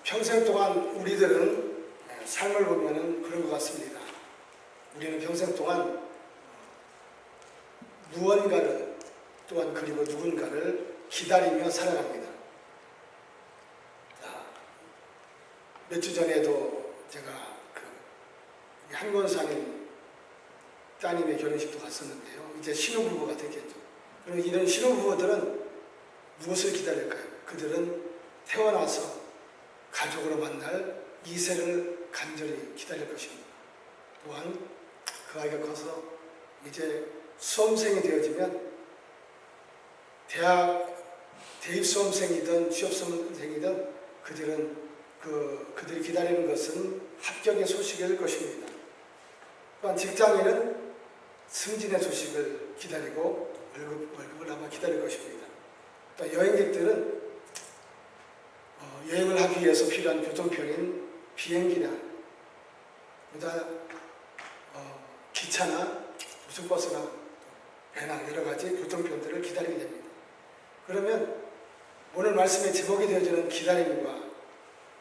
평생 동안 우리들은 삶을 보면은 그런 것 같습니다. 우리는 평생 동안 무언가를 또한 그리고 누군가를 기다리며 살아갑니다. 몇 주 전에도 제가 한권사님 따님의 결혼식도 갔었는데요. 이제 신혼부부가 됐겠죠. 그럼 이런 신혼부부들은 무엇을 기다릴까요? 그들은 태어나서 가족으로 만날 이세를 간절히 기다릴 것입니다. 또한 그 아이가 커서 이제 수험생이 되어지면 대입 수험생이든 취업 수험생이든 그들이 기다리는 것은 합격의 소식일 것입니다. 또한 직장인은 승진의 소식을 기다리고 월급을 아마 기다릴 것입니다. 또 여행객들은 여행을 하기 위해서 필요한 교통편인 비행기나 기차나 무슨 버스나 배나 여러 가지 교통편들을 기다리게 됩니다. 그러면 오늘 말씀의 제목이 되어지는 기다림과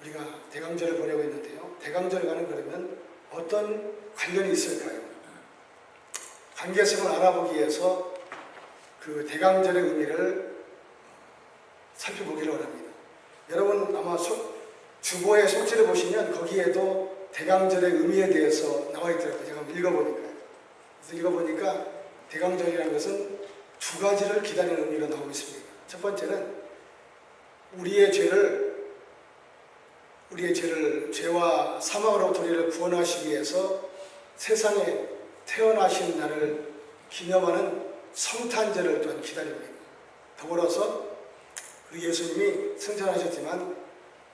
우리가 대강절을 보내고 있는데요. 대강절과는 그러면 어떤 관련이 있을까요? 관계성을 알아보기 위해서 그 대강절의 의미를 살펴보기를 원합니다. 여러분 아마 주보의 속지를 보시면 거기에도 대강절의 의미에 대해서 나와 있더라고요. 제가 한번 읽어보니까요. 그래서 읽어보니까 대강절이라는 것은 두 가지를 기다리는 의미로 나오고 있습니다. 첫 번째는 우리의 죄와 사망으로부터 우리를 구원하시기 위해서 세상에 태어나신 날을 기념하는 성탄절을 또한 기다립니다. 더불어서 그 예수님이 승천하셨지만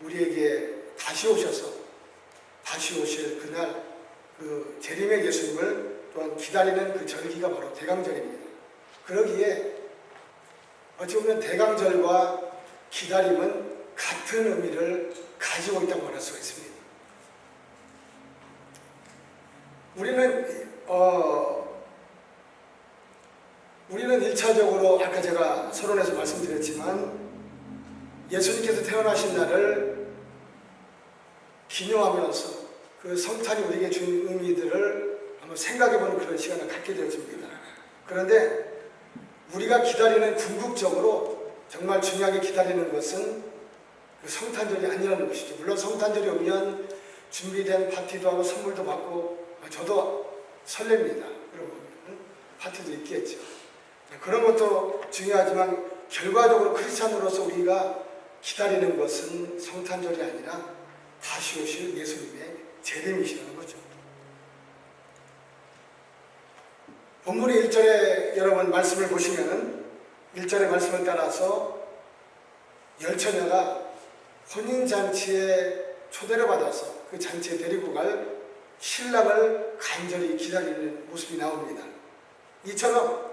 우리에게 다시 오실 그날 그 재림의 예수님을 또한 기다리는 그 절기가 바로 대강절입니다. 그러기에 어찌 보면 대강절과 기다림은 같은 의미를 가지고 있다고 말할 수가 있습니다. 우리는 1차적으로 아까 제가 서론에서 말씀드렸지만 예수님께서 태어나신 날을 기념하면서 그 성탄이 우리에게 준 의미들을 한번 생각해보는 그런 시간을 갖게 되었습니다. 그런데 우리가 기다리는 궁극적으로 정말 중요하게 기다리는 것은 그 성탄절이 아니라는 것이죠. 물론 성탄절이 오면 준비된 파티도 하고 선물도 받고 저도 설렙니다. 그런 파티도 있겠죠. 그런 것도 중요하지만 결과적으로 크리스찬으로서 우리가 기다리는 것은 성탄절이 아니라 다시 오실 예수님의 재림이시라는 거죠. 본문의 1절에 여러분 말씀을 보시면은 1절의 말씀을 따라서 열처녀가 혼인잔치에 초대를 받아서 그 잔치에 데리고 갈 신랑을 간절히 기다리는 모습이 나옵니다. 이처럼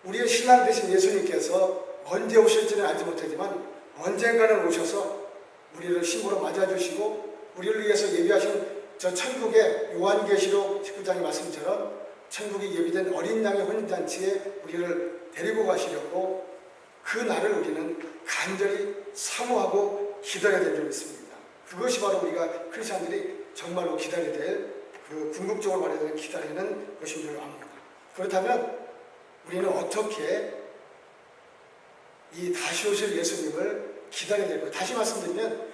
우리의 신랑 되신 예수님께서 언제 오실지는 알지 못하지만 언젠가는 오셔서 우리를 신부로 맞아주시고 우리를 위해서 예비하신 저 천국의 요한계시록 19장의 말씀처럼 천국이 예비된 어린 양의 혼인잔치에 우리를 데리고 가시려고 그 날을 우리는 간절히 사모하고 기다려야 될 점이 있습니다. 그것이 바로 우리가 크리스찬들이 정말로 기다려야 될 그 궁극적으로 말해서 기다리는 것인 줄 압니다. 그렇다면 우리는 어떻게 이 다시 오실 예수님을 기다려야 될까요? 다시 말씀드리면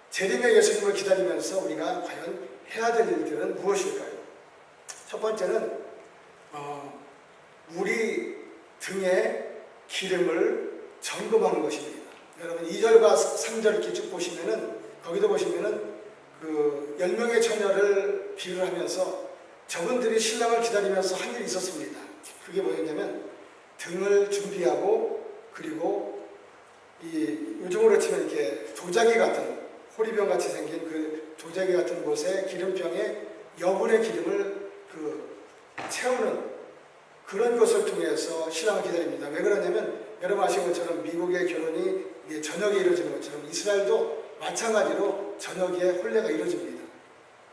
재림의 예수님을 기다리면서 우리가 과연 해야 될 일들은 무엇일까요? 첫 번째는 우리 등에 기름을 점검하는 것입니다. 여러분 2절과 3절 이렇게 쭉 보시면은 거기도 보시면은 그 10명의 처녀를 비유를 하면서 저분들이 신랑을 기다리면서 한 일이 있었습니다. 그게 뭐였냐면 등을 준비하고 그리고 요즘으로 치면 이렇게 도자기 같은 호리병 같이 생긴 그 도자기 같은 곳에 기름병에 여분의 기름을 채우는 그런 것을 통해서 신랑을 기다립니다. 왜 그러냐면 여러분 아시는 것처럼 미국의 결혼이 저녁에 이루어지는 것처럼 이스라엘도 마찬가지로 저녁에 혼례가 이루어집니다.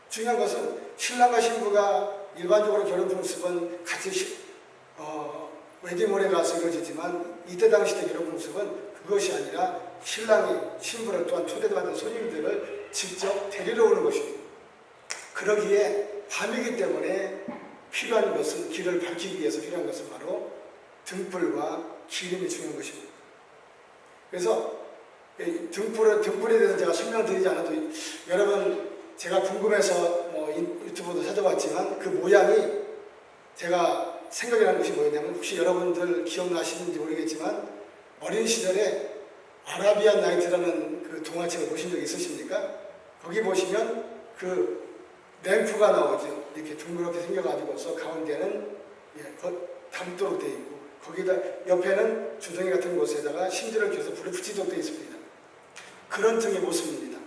중요한 것은 신랑과 신부가 일반적으로 결혼 풍습은 같이 웨딩홀에 가서 이루어지지만 이때 당시 때 결혼 풍습은 그것이 아니라 신랑이 신부를 또한 초대받은 손님들을 직접 데리러 오는 것입니다. 그러기에 밤이기 때문에 필요한 것은 길을 밝히기 위해서 필요한 것은 바로 등불과 기름이 중요한 것입니다. 그래서 등불에 대해서 제가 설명을 드리지 않아도 여러분 제가 궁금해서 유튜브도 찾아봤지만 그 모양이 제가 생각이 나는 것이 뭐였냐면 혹시 여러분들 기억나시는지 모르겠지만 어린 시절에 아라비안 나이트라는 그 동화책을 보신 적 있으십니까? 거기 보시면 그 램프가 나오죠. 이렇게 둥그렇게 생겨가지고서 가운데는 담도록 되어 있고 거기다 옆에는 주둥이 같은 곳에다가 심지를 켜서 불을 붙이도록 되어 있습니다. 그런 등의 모습입니다.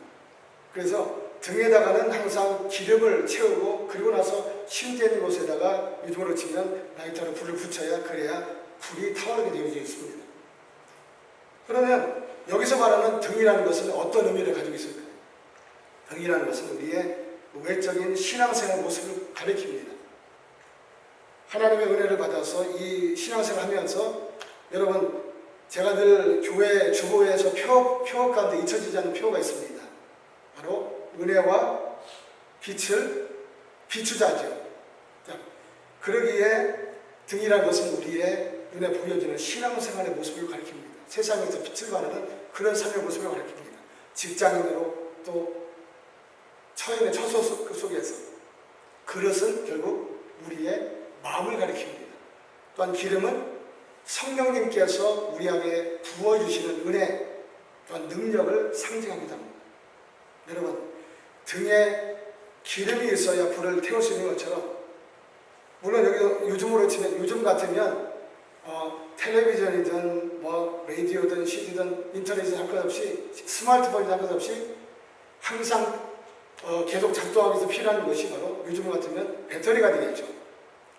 그래서 등에다가는 항상 기름을 채우고 그리고 나서 심대는 곳에다가 요즘으로 치면 라이터로 불을 붙여야 그래야 불이 타오르게 되어져 있습니다. 그러면 여기서 말하는 등이라는 것은 어떤 의미를 가지고 있을까요? 등이라는 것은 우리의 외적인 신앙생활 모습을 가리킵니다. 하나님의 은혜를 받아서 이 신앙생활을 하면서 여러분 제가 늘 교회 주보에서 표 가운데 잊혀지지 않는 표가 있습니다. 바로 은혜와 빛을 비추자죠. 그러기에 등이라는 것은 우리의 눈에 보여지는 신앙생활의 모습을 가리킵니다. 세상에서 빛을 발하는 그런 삶의 모습을 가리킵니다. 직장인으로 또 처인의 처소 속에서 그릇은 결국 우리의 마음을 가리킵니다. 또한 기름은 성령님께서 우리에게 부어주시는 은혜 또한 능력을 상징하기도 합니다. 여러분 등에 기름이 있어야 불을 태울 수 있는 것처럼 물론 여기 요즘으로 치면 요즘 같으면 텔레비전이든 라디오든 CD든 인터넷이든 할 것 없이 스마트폰이든 할 것 없이 항상 계속 작동하기 위해서 필요한 것이 바로 요즘 같으면 배터리가 되겠죠.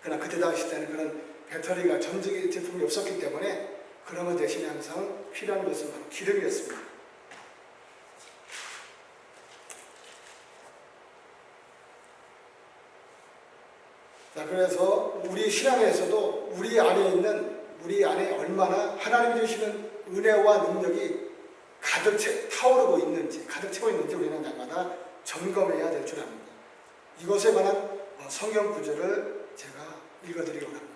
그러나 그때 당시 때는 그런 배터리가 전기 제품이 없었기 때문에 그런 것 대신에 항상 필요한 것은 바로 기름이었습니다. 자, 그래서 우리 신앙에서도 우리 안에 얼마나 하나님이 주시는 은혜와 능력이 가득 타오르고 있는지, 가득 채워 있는지 우리는 날마다 점검해야 될 줄 압니다. 이것에 관한 성경 구절을 제가 읽어드리려고 합니다.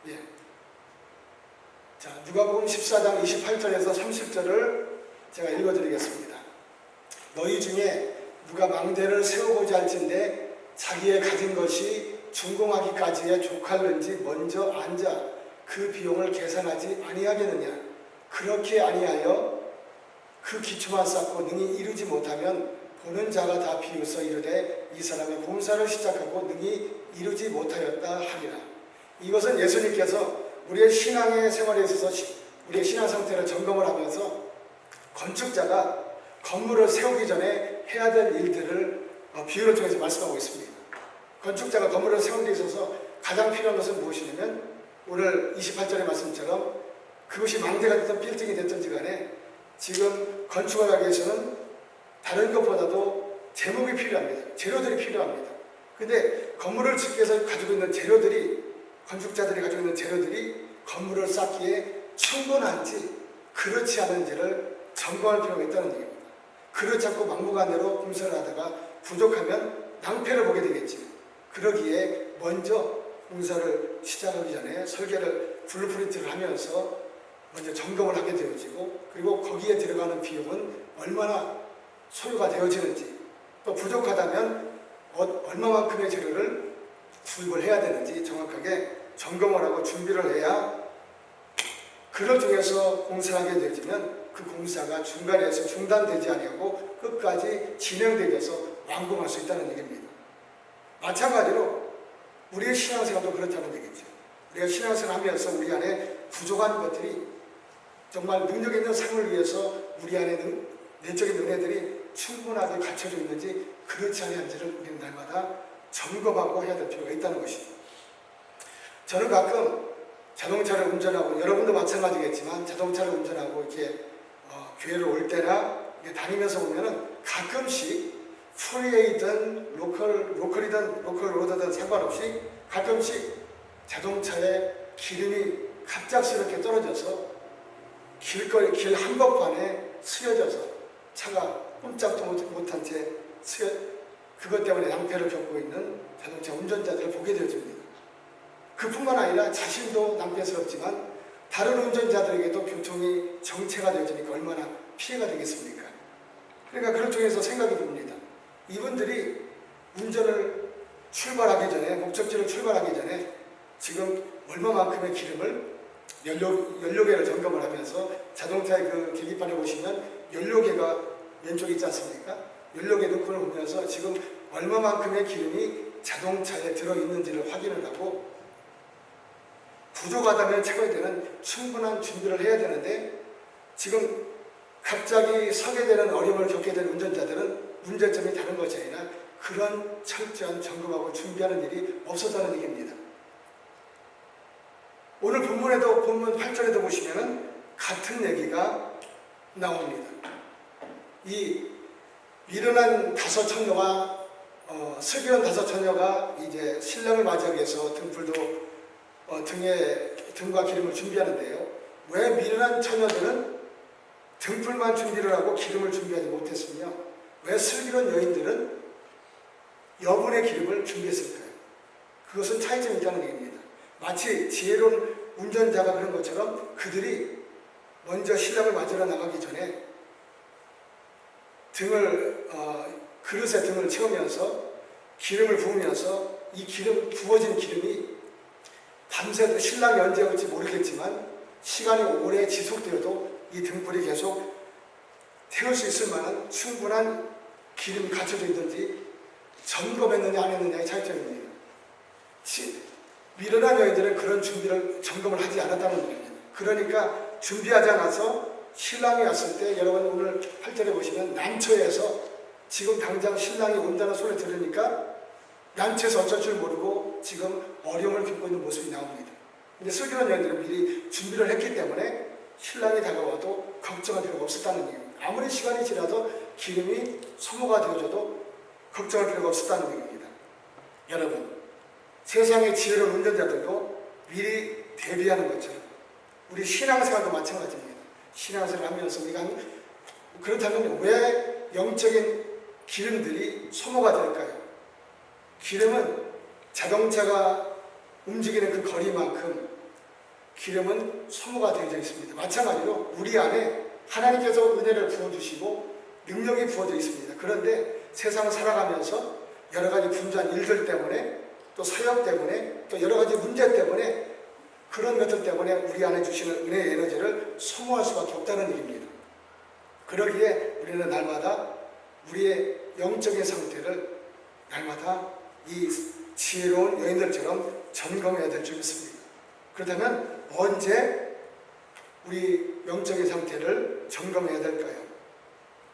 예. 자, 누가복음 14장 28절에서 30절을 제가 읽어드리겠습니다. 너희 중에 누가 망대를 세우고자 할진대 자기의 가진 것이 준공하기까지에 족할는지 먼저 앉아 그 비용을 계산하지 아니하겠느냐. 그렇게 아니하여 그 기초만 쌓고 능히 이루지 못하면 보는 자가 다 비웃어 이르되 이 사람이 봉사를 시작하고 능히 이루지 못하였다 하리라. 이것은 예수님께서 우리의 신앙의 생활에 있어서 우리의 신앙 상태를 점검을 하면서 건축자가 건물을 세우기 전에 해야 될 일들을 비유를 통해서 말씀하고 있습니다. 건축자가 건물을 세우는 데 있어서 가장 필요한 것은 무엇이냐면 오늘 28절의 말씀처럼 그것이 망대가 됐든 빌딩이 됐든지 간에 지금 건축을 하기 위해서는 다른 것보다도 제목이 필요합니다. 재료들이 필요합니다. 근데 건물을 짓기 위해서 가지고 있는 재료들이 건축자들이 가지고 있는 재료들이 건물을 쌓기에 충분한지 그렇지 않은지를 점검할 필요가 있다는 얘기입니다. 그렇지 않고 막무가내로 공사를 하다가 부족하면 낭패를 보게 되겠지. 그러기에 먼저 공사를 시작하기 전에 설계를 블루프린트를 하면서 먼저 점검을 하게 되어지고 그리고 거기에 들어가는 비용은 얼마나 소요가 되어지는지 또 부족하다면 얼마만큼의 재료를 투입을 해야 되는지 정확하게 점검을 하고 준비를 해야 그를 통해서 공사를 하게 되어지면 그 공사가 중간에서 중단되지 아니하고 끝까지 진행되어서 완공할 수 있다는 얘기입니다. 마찬가지로 우리의 신앙생활도 그렇다는 얘기죠. 우리가 신앙생활 하면서 우리 안에 부족한 것들이 정말 능력 있는 삶을 위해서 우리 안에 내적인 은혜들이 충분하게 갖춰져 있는지 그렇지 않은지를 우리는 날마다 점검하고 해야 될 필요가 있다는 것이죠. 저는 가끔 자동차를 운전하고, 여러분도 마찬가지겠지만 자동차를 운전하고 이렇게 교회를 올 때나 다니면서 보면은 가끔씩 프리웨이든 로컬이든 로컬 로드든 상관없이 가끔씩 자동차에 기름이 갑작스럽게 떨어져서 길 한복판에 스여져서 차가 꼼짝도 못한 채 그것 때문에 낭패를 겪고 있는 자동차 운전자들을 보게 되어집니다. 그뿐만 아니라 자신도 낭패스럽지만 다른 운전자들에게도 교통이 정체가 되어지니까 얼마나 피해가 되겠습니까? 그러니까 그런 쪽에서 생각이 듭니다. 이분들이 운전을 출발하기 전에, 목적지를 출발하기 전에 지금 얼마만큼의 기름을 연료계를 점검을 하면서 자동차의 그 계기판에 보시면 연료계가 왼쪽에 있지 않습니까? 연료계 넣고를 보면서 지금 얼마만큼의 기름이 자동차에 들어있는지를 확인을 하고 부족하다면 채워야 되는 충분한 준비를 해야 되는데 지금 갑자기 서게 되는 어려움을 겪게 된 운전자들은 문제점이 다른 것이 아니라 그런 철저한 점검하고 준비하는 일이 없었다는 얘기입니다. 오늘 본문 8절에도 보시면은 같은 얘기가 나옵니다. 이 미련한 다섯 처녀와 슬기로운 다섯 처녀가 이제 신랑을 맞이하기 위해서 등과 기름을 준비하는데요. 왜 미련한 처녀들은 등불만 준비를 하고 기름을 준비하지 못했으며 왜 슬기로운 여인들은 여분의 기름을 준비했을까요? 그것은 차이점이 있다는 얘기입니다. 마치 지혜로운 운전자가 그런 것처럼 그들이 먼저 신랑을 맞으러 나가기 전에 그릇에 등을 채우면서 기름을 부으면서 이 부어진 기름이 밤새도 신랑이 언제 올지 모르겠지만 시간이 오래 지속되어도 이 등불이 계속 태울 수 있을 만한 충분한 기름이 갖춰져 있는지 점검했느냐 안 했느냐의 차이점입니다. 미련한 여인들은 그런 준비를 점검을 하지 않았다는 겁니다. 그러니까 준비하지 않아서 신랑이 왔을 때 여러분 오늘 8절에 보시면 난처해서 지금 당장 신랑이 온다는 소리 들으니까 난처해서 어쩔 줄 모르고 지금 어려움을 겪고 있는 모습이 나옵니다. 근데 슬기로운 여인들은 미리 준비를 했기 때문에 신랑이 다가와도 걱정할 필요가 없었다는 얘기입니다. 아무리 시간이 지나도 기름이 소모가 되어져도 걱정할 필요가 없었다는 얘기입니다. 여러분, 세상의 지혜로운 운전자들도 미리 대비하는 것처럼 우리 신앙생활도 마찬가지입니다. 신앙생활을 하면서 우리가 그렇다면 왜 영적인 기름들이 소모가 될까요? 기름은 자동차가 움직이는 그 거리만큼 기름은 소모가 되어져 있습니다. 마찬가지로 우리 안에 하나님께서 은혜를 부어주시고 능력이 부어져 있습니다. 그런데 세상을 살아가면서 여러 가지 분주한 일들 때문에 또 사역 때문에 또 여러 가지 문제 때문에 그런 것들 때문에 우리 안에 주시는 은혜의 에너지를 소모할 수밖에 없다는 얘기입니다. 그러기에 우리는 날마다 우리의 영적인 상태를 날마다 이 지혜로운 여인들처럼 점검해야 될 줄 믿습니다. 그렇다면 언제 우리 영적인 상태를 점검해야 될까요?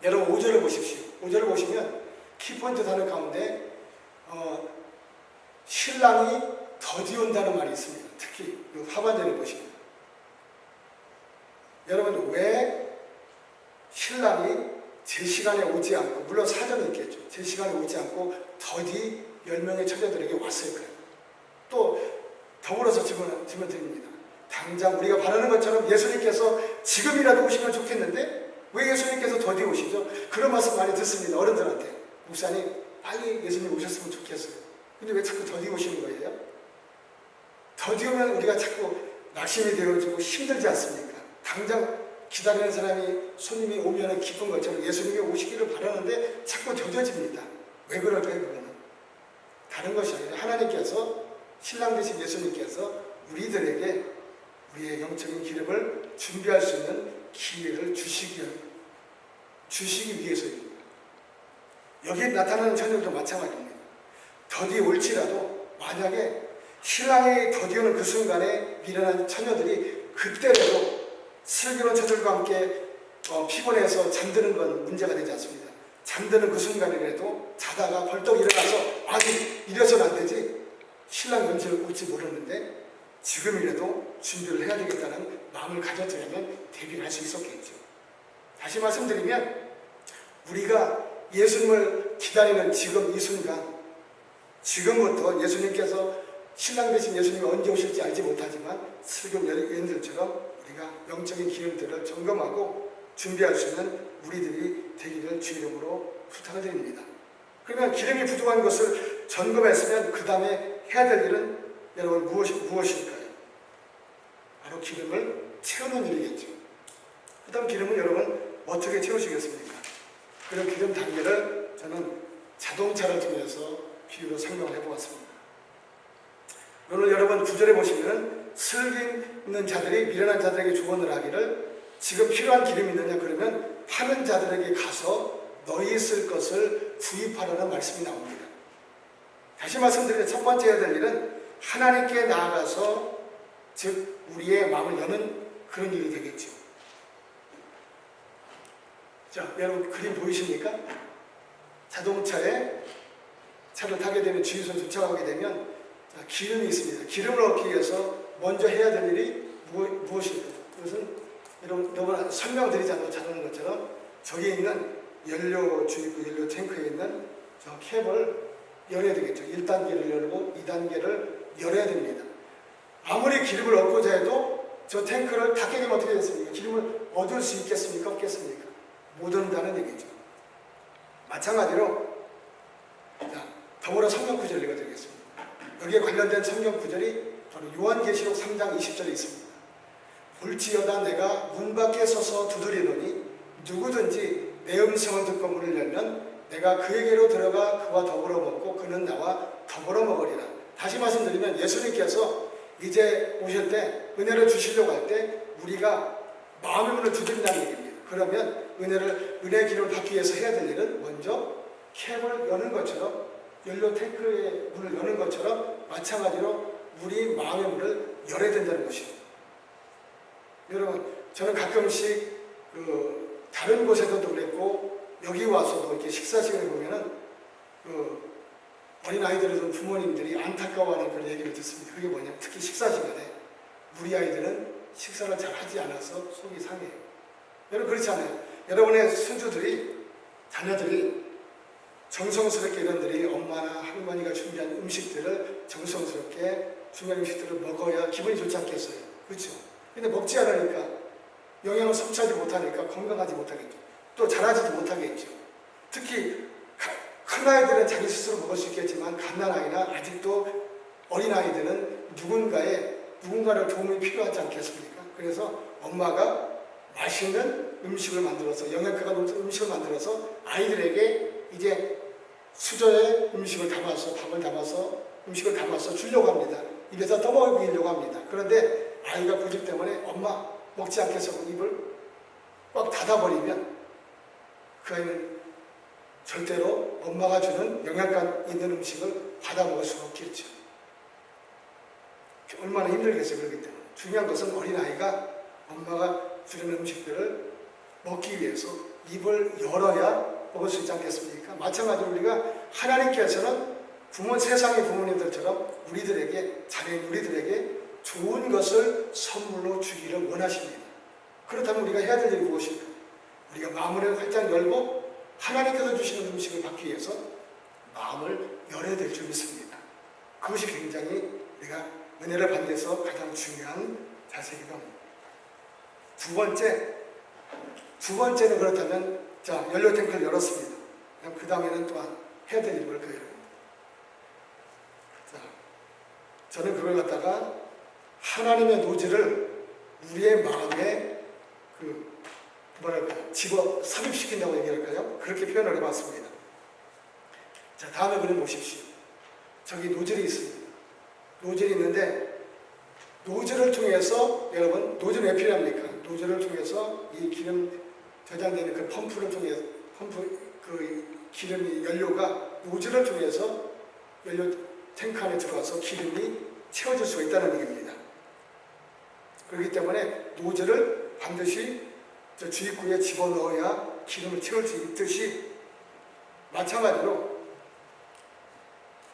여러분 5절을 보십시오. 5절을 보시면 키포인트 단어 가운데 신랑이 더디온다는 말이 있습니다. 특히 하반절에 보시면 여러분 왜 신랑이 제 시간에 오지 않고 물론 사정이 있겠죠. 제 시간에 오지 않고 더디 10명의 처녀들에게 왔을까요? 또 더불어서 질문 드립니다. 당장 우리가 바라는 것처럼 예수님께서 지금이라도 오시면 좋겠는데 왜 예수님께서 더디 오시죠? 그런 말씀 많이 듣습니다. 어른들한테. 목사님 빨리 예수님 오셨으면 좋겠어요. 근데 왜 자꾸 더디 오시는 거예요? 더디 오면 우리가 자꾸 낙심이 되어지고 힘들지 않습니까? 당장 기다리는 사람이 손님이 오면 기쁜 것처럼 예수님이 오시기를 바라는데 자꾸 더뎌집니다. 왜 그럴까요? 그거는 다른 것이 아니라 하나님께서 신랑 되신 예수님께서 우리들에게 우리의 영적인 기름을 준비할 수 있는 기회를 주시기 위해서입니다. 여기에 나타나는 처녀들도 마찬가지입니다. 더디 올지라도 만약에 신랑이 더디오는 그 순간에 미련한 처녀들이 그때라도 슬기로운 처녀들과 함께 피곤해서 잠드는 건 문제가 되지 않습니다. 잠드는 그 순간이라도 자다가 벌떡 일어나서 아니 이래서는 안 되지. 신랑 언제 올지 모르는데 지금이라도 준비를 해야 되겠다는 마음을 가졌더라면 대비를 할 수 있었겠죠. 다시 말씀드리면 우리가 예수님을 기다리는 지금 이 순간, 지금부터 예수님께서 신랑 되신 예수님이 언제 오실지 알지 못하지만 슬금 여인들처럼 우리가 영적인 기름들을 점검하고 준비할 수 있는 우리들이 되기를 주 이름으로 부탁을 드립니다. 그러면 기름이 부족한 것을 점검했으면 그 다음에 해야 될 일은 여러분 무엇일까요? 바로 기름을 채우는 일이겠죠. 그 다음 기름을 여러분 어떻게 채우시겠습니까? 그런 기름 단계를 저는 자동차를 통해서 비유로 설명을 해보았습니다. 오늘 여러분 9절에 보시면 슬기는 자들이 미련한 자들에게 조언을 하기를 지금 필요한 기름이 있느냐 그러면 파는 자들에게 가서 너희 쓸 것을 구입하라는 말씀이 나옵니다. 다시 말씀드리면 첫 번째 해야 될 일은 하나님께 나아가서 즉 우리의 마음을 여는 그런 일이 되겠죠. 자, 여러분 그림 보이십니까? 자동차에 차를 타게 되면 주유소에 도착하게 되면 기름이 있습니다. 기름을 얻기 위해서 먼저 해야 될 일이 무엇일까요? 그것은 여러분 설명드리자면 잘하는 것처럼 저기 있는 연료 주입구 연료 탱크에 있는 저 캡을 열어야 되겠죠. 1단계를 열고 2단계를 열어야 됩니다. 아무리 기름을 얻고자 해도 저 탱크를 닫게 되면 어떻게 됐습니까? 기름을 얻을 수 있겠습니까? 없겠습니까? 못 얻는다는 얘기죠. 마찬가지로 더불어 성경 구절 읽어드리겠습니다. 여기에 관련된 성경 구절이 바로 요한계시록 3장 20절에 있습니다. 볼지어다 내가 문 밖에 서서 두드리노니 누구든지 내 음성을 듣고 문을 열면 내가 그에게로 들어가 그와 더불어 먹고 그는 나와 더불어 먹으리라. 다시 말씀드리면 예수님께서 이제 오실 때 은혜를 주시려고 할 때 우리가 마음의 문을 두드린다는 얘기입니다. 그러면 은혜의 기름을 받기 위해서 해야 될 일은 먼저 캡을 여는 것처럼 연료 탱크의 문을 여는 것처럼 마찬가지로 우리 마음의 문을 열어야 된다는 것이죠. 여러분 저는 가끔씩 다른 곳에서도 그랬고 여기 와서도 이렇게 식사 시간에 보면은 어린 아이들을 둔 부모님들이 안타까워하는 그런 얘기를 듣습니다. 그게 뭐냐면 특히 식사 시간에 우리 아이들은 식사를 잘 하지 않아서 속이 상해요. 여러분 그렇지 않아요? 여러분의 자녀들이 정성스럽게 여러분들이 엄마나 할머니가 준비한 음식들을 정성스럽게 준비한 음식들을 먹어야 기분이 좋지 않겠어요? 그렇죠? 근데 먹지 않으니까 영양을 섭취하지 못하니까 건강하지 못하겠죠. 또 잘하지도 못하겠죠. 특히 큰 아이들은 자기 스스로 먹을 수 있겠지만 갓난아이나 아직도 어린아이들은 누군가를 도움이 필요하지 않겠습니까? 그래서 엄마가 맛있는 음식을 만들어서 영양가가 높은 음식을 만들어서 아이들에게 이제 수저에 음식을 담아서 음식을 담아서 주려고 합니다. 입에다 떠먹이려고 합니다. 그런데 아이가 고집 때문에 엄마 먹지 않겠어 입을 꽉 닫아버리면 그 아이는 절대로 엄마가 주는 영양가 있는 음식을 받아 먹을 수가 없겠죠. 얼마나 힘들겠어요. 그렇기 때문에 중요한 것은 어린아이가 엄마가 주는 음식들을 먹기 위해서 입을 열어야 먹을 수 있지 않겠습니까? 마찬가지로 우리가 하나님께서는 세상의 부모님들처럼 우리들에게 좋은 것을 선물로 주기를 원하십니다. 그렇다면 우리가 해야 될 일이 무엇일까? 우리가 마음을 활짝 열고 하나님께서 주시는 음식을 받기 위해서 마음을 열어야 될 줄 믿습니다. 그것이 굉장히 우리가 은혜를 받는 데서 가장 중요한 자세이기도 합니다. 두 번째는 그렇다면 연료 탱크를 열었습니다. 그 다음에는 또한 해야 될 일을 여러분. 저는 그걸 갖다가 하나님의 노즐을 우리의 마음에 집어 삽입시킨다고 얘기할까요? 그렇게 표현을 해봤습니다. 자, 다음에 그림 보십시오. 저기 노즐이 있습니다. 노즐이 있는데 노즐을 통해서 여러분 노즐 왜 필요합니까? 노즐을 통해서 이 기름 저장되는 그 기름이 연료가 노즐을 통해서 연료 탱크 안에 들어와서 기름이 채워질 수가 있다는 얘기입니다. 그렇기 때문에 노즐을 반드시 저 주입구에 집어넣어야 기름을 채울 수 있듯이 마찬가지로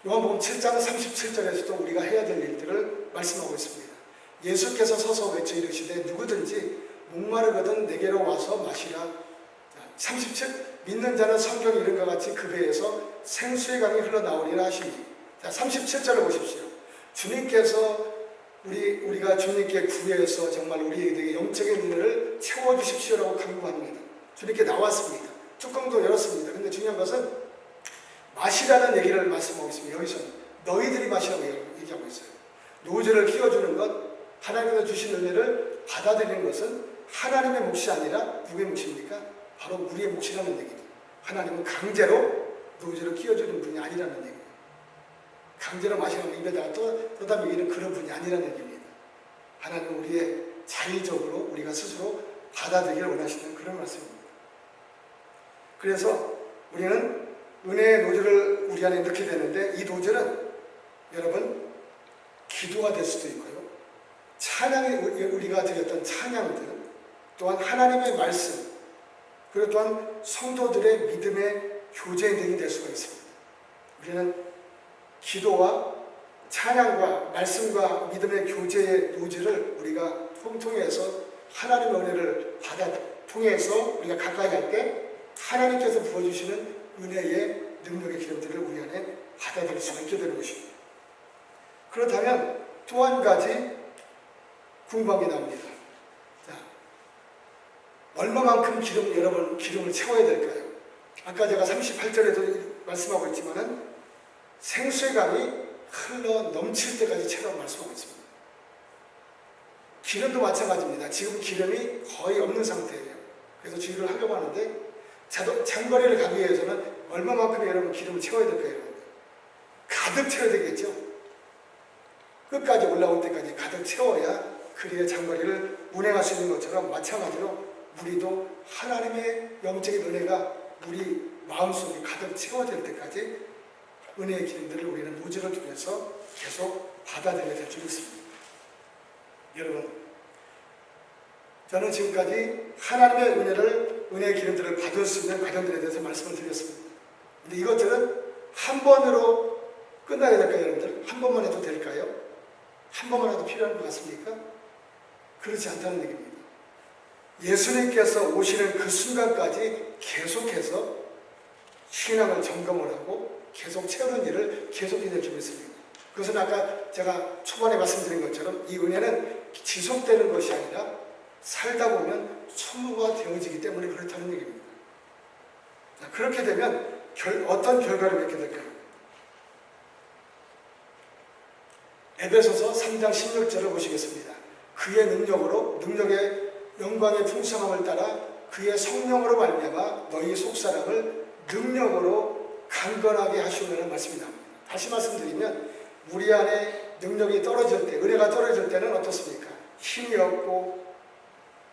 요한복음 7장 37절에서도 우리가 해야 될 일들을 말씀하고 있습니다. 예수께서 서서 외쳐 이르시되 누구든지 목마르거든 내게로 와서 마시라. 37 믿는 자는 성경 이름과 같이 그 배에서 생수의 강이 흘러나오리라 하시니. 자, 37절을 보십시오. 주님께서 우리가 주님께 구해서 정말 우리에게 영적인 은혜를 채워주십시오라고 간구합니다. 주님께 나왔습니다. 뚜껑도 열었습니다. 근데 중요한 것은 마시라는 얘기를 말씀하고 있습니다. 여기서 너희들이 마시라고 얘기하고 있어요. 노저를 키워주는 것, 하나님께서 주신 은혜를 받아들이는 것은 하나님의 몫이 아니라 누구의 몫입니까? 바로 우리의 몫이라는 얘기죠. 하나님은 강제로 노저를 키워주는 분이 아니라는 얘기예요. 강제로 마시라고 입에다가 떠다 먹이는 그런 분이 아니라는 얘기입니다. 하나님은 우리의 자의적으로 우리가 스스로 받아들이기를 원하시는 그런 말씀입니다. 그래서 우리는 은혜의 노저를 우리 안에 넣게 되는데, 이 노저는 여러분 기도가 될 수도 있고요, 찬양이 우리가 드렸던 찬양들, 또한 하나님의 말씀, 그리고 또한 성도들의 믿음의 교제 등이 될 수가 있습니다. 우리는 기도와 찬양과 말씀과 믿음의 교제의 노저를 우리가 통해서 하나님의 은혜를 통해서 우리가 가까이 할 때 하나님께서 부어주시는 은혜의 능력의 기름들을 우리 안에 받아들일 수가 있게 되는 것입니다. 그렇다면 또 한 가지 궁금한 게 나옵니다. 자, 얼마만큼 여러분 기름을 채워야 될까요? 아까 제가 38절에도 말씀하고 있지만은 생수의 강이 흘러 넘칠 때까지 채우라고 말씀하고 있습니다. 기름도 마찬가지입니다. 지금 기름이 거의 없는 상태예요. 그래서 주의를 하려고 하는데, 장거리를 가기 위해서는 얼마만큼 여러분 기름을 채워야 될까요? 여러분? 가득 채워야 되겠죠? 끝까지 올라올 때까지 가득 채워야 그리야 장거리를 운행할 수 있는 것처럼, 마찬가지로 우리도 하나님의 영적인 은혜가 우리 마음속에 가득 채워질 때까지 은혜의 기름들을 우리는 노저를 통해서 계속 받아들여야 될 줄 믿습니다. 여러분, 저는 지금까지 하나님의 은혜의 기름들을 받을 수 있는 과정들에 대해서 말씀을 드렸습니다. 근데 이것들은 한 번으로 끝나야 될까요, 여러분들? 한 번만 해도 될까요? 한 번만 해도 필요한 것 같습니까? 그렇지 않다는 얘기입니다. 예수님께서 오시는 그 순간까지 계속해서 신앙을 점검을 하고 계속 채우는 일을 계속해야 될 줄 믿습니다. 그것은 아까 제가 초반에 말씀드린 것처럼 이 은혜는 지속되는 것이 아니라 살다 보면 소모가 되어지기 때문에 그렇다는 얘기입니다. 자, 그렇게 되면 어떤 결과를 맺게 될까요? 에베소서 3장 16절을 보시겠습니다. 그의 능력의 영광의 풍성함을 따라 그의 성령으로 말미암아 너희 속사람을 능력으로 강건하게 하시오라는 말씀이 나옵니다. 다시 말씀드리면 우리 안에 능력이 떨어질 때, 은혜가 떨어질 때는 어떻습니까? 힘이 없고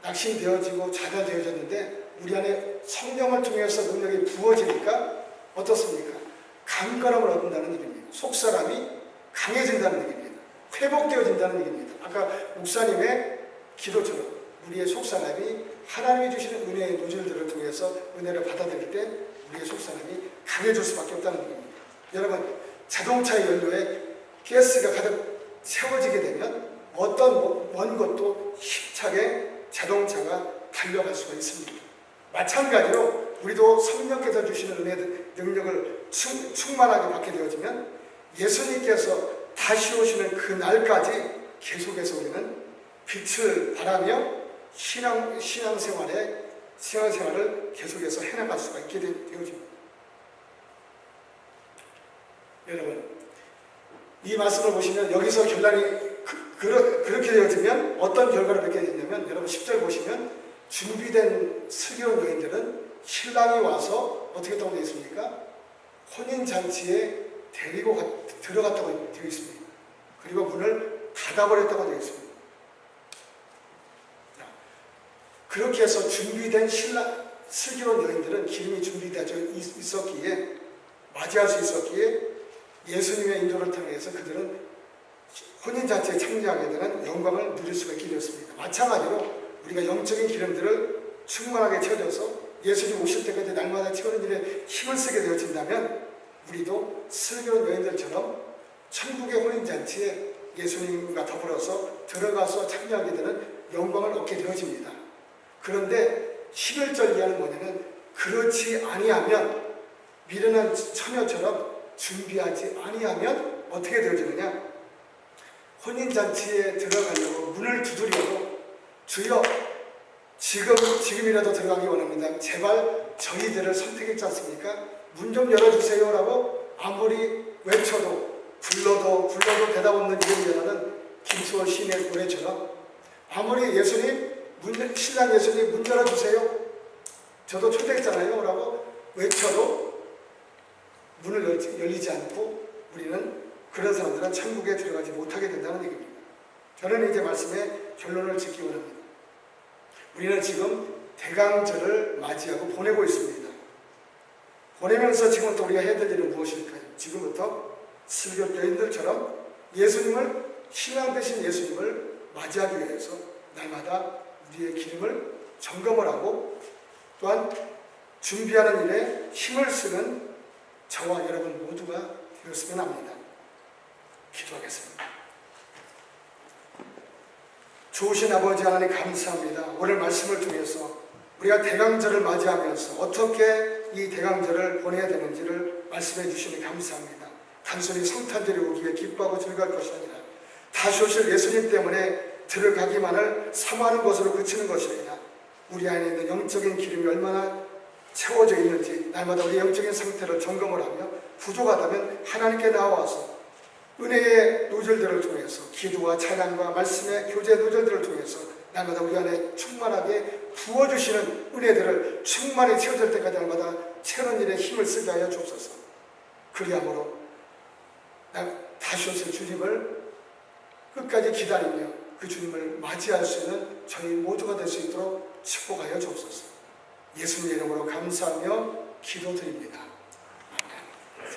낙심되어지고 좌절되어졌는데, 우리 안에 성령을 통해서 능력이 부어지니까 어떻습니까? 강건함을 얻는다는 얘기입니다. 속사람이 강해진다는 얘기입니다. 회복되어진다는 얘기입니다. 아까 목사님의 기도처럼 우리의 속사람이 하나님이 주시는 은혜의 노즐들을 통해서 은혜를 받아들일 때 우리의 속사람이 강해질 수밖에 없다는 얘기입니다. 여러분, 자동차의 연료에 가스가 가득 채워지게 되면 어떤 먼 곳도 힘차게 자동차가 달려갈 수가 있습니다. 마찬가지로 우리도 성령께서 주시는 은혜 능력을 충만하게 받게 되어지면 예수님께서 다시 오시는 그 날까지 계속해서 우리는 빛을 발하며 신앙생활을 계속해서 해나갈 수가 있게 되어집니다. 여러분, 이 말씀을 보시면 여기서 결론이 그렇게 되어지면 어떤 결과를 맺게 되냐면, 여러분 10절 보시면 준비된 슬기로운 여인들은 신랑이 와서 어떻게 했다고 되어 있습니까? 혼인잔치에 데리고 들어갔다고 되어 있습니다. 그리고 문을 닫아버렸다고 되어 있습니다. 그렇게 해서 준비된 슬기로운 여인들은 기름이 준비되어 있었기에, 맞이할 수 있었기에 예수님의 인도를 통해서 그들은 혼인잔치에 참여하게 되는 영광을 누릴 수가 있게 되었습니다. 마찬가지로 우리가 영적인 기름들을 충만하게 채워져서 예수님 오실 때까지 날마다 채우는 일에 힘을 쓰게 되어진다면 우리도 슬기로운 여인들처럼 천국의 혼인잔치에 예수님과 더불어서 들어가서 참여하게 되는 영광을 얻게 되어집니다. 그런데 11절 이하는 뭐냐면 그렇지 아니하면 미련한 처녀처럼 준비하지 아니하면 어떻게 되어지느냐? 혼인잔치에 들어가려고 문을 두드려도 주여 지금이라도 들어가기 원합니다. 제발 저희들을 선택했지 않습니까? 문 좀 열어주세요 라고 아무리 외쳐도 불러도 대답 없는 이를 여라는 김수호 시인의 노래처럼 아무리 신랑 예수님 문 열어주세요. 저도 초대했잖아요 라고 외쳐도 문을 열리지 않고 우리는 그런 사람들은 천국에 들어가지 못하게 된다는 얘기입니다. 저는 이제 말씀의 결론을 짓기 원합니다. 우리는 지금 대강절을 맞이하고 보내고 있습니다. 보내면서 지금부터 우리가 해야 될 일은 무엇일까요? 지금부터 슬기로운 여인들처럼 신랑 되신 예수님을 맞이하기 위해서 날마다 우리의 기름을 점검을 하고 또한 준비하는 일에 힘을 쓰는 저와 여러분 모두가 되었으면 합니다. 기도하겠습니다. 좋으신 아버지 하나님 감사합니다. 오늘 말씀을 통해서 우리가 대강절을 맞이하면서 어떻게 이 대강절을 보내야 되는지를 말씀해 주시니 감사합니다. 단순히 성탄절이 오기에 기뻐하고 즐거울 것이 아니라 다시 오실 예수님 때문에 들어가기만을 사모하는 것으로 그치는 것이 아니라 우리 안에 있는 영적인 기름이 얼마나 채워져 있는지 날마다 우리 영적인 상태를 점검을 하며 부족하다면 하나님께 나와서 은혜의 노절들을 통해서 기도와 찬양과 말씀의 교제 노절들을 통해서 날마다 우리 안에 충만하게 부어주시는 은혜들을 충만히 채워질 때까지 날마다 채우는 일에 힘을 쓰게 하여 주옵소서. 그리함으로 다시 오실 주님을 끝까지 기다리며 그 주님을 맞이할 수 있는 저희 모두가 될 수 있도록 축복하여 주옵소서. 예수님의 이름으로 감사하며 기도드립니다.